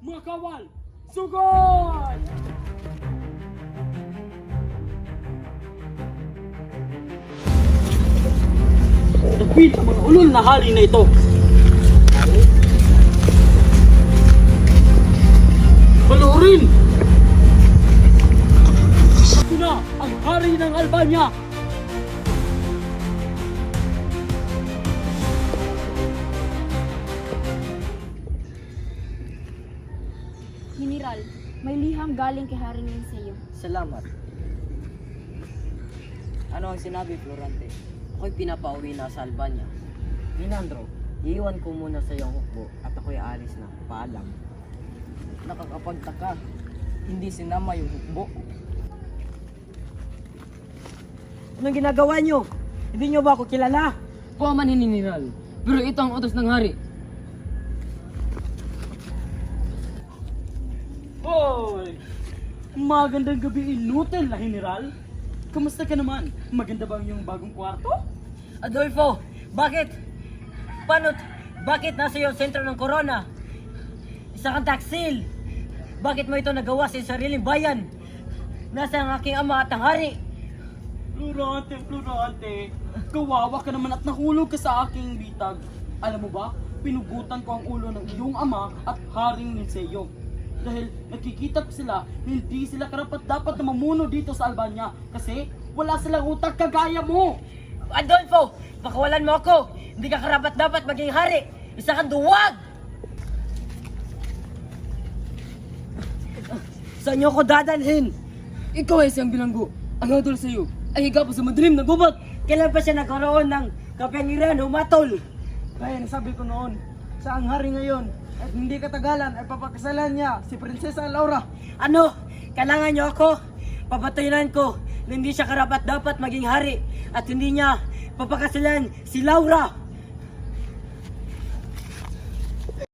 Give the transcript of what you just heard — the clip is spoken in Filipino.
Mga kawal, sugod! Dapil ang mga ulol na hari na ito. Balurin! Ako na ang hari ng Albania! General, may liham galing kay Haring Linseyo. Salamat. Ano ang sinabi, Florante? Ako'y pinapauwi na sa Albania. Linandro, iiwan ko muna sa iyong hukbo at ako'y aalis na. Paalam. Nakakapagtaka. Hindi sinama yung hukbo. Anong ginagawa niyo? Hindi niyo ba ako kilala? Puaman General, pero ito ang utos ng hari. Hoy! Magandang gabi, inutil na General. Kamusta ka naman? Maganda ba ang iyong bagong kwarto? Adolfo, bakit? Bakit nasa iyo ang sentro ng corona? Isa kang taksil. Bakit mo ito nagawa sa sariling bayan? Nasa ang aking ama at ang hari. Florante, kawawa ka naman at nahulog ka sa aking bitag. Alam mo ba, pinugutan ko ang ulo ng iyong ama at Haring Linseyo. Dahil nakikita ko sila, hindi sila karapat dapat na mamuno dito sa Albania kasi wala silang utak kagaya mo. Adolfo, pakawalan mo ako. Hindi ka karapat dapat maging hari. Isa kang duwag. Saan niyo ako dadalhin? Ikaw ay siyang bilanggo. Ang hadol sa iyo ay higa pa sa madilim na gubat. Kailan pa siya nagkaroon ng kapangyarihan humatol? Kaya nasabi ko noon, sa ang hari ngayon, at hindi katagalan ay papakasalan niya si Prinsesa Laura. Ano? Kailangan niyo ako? Papatunayan ko na hindi siya karapat dapat maging hari at hindi niya papakasalan si Laura.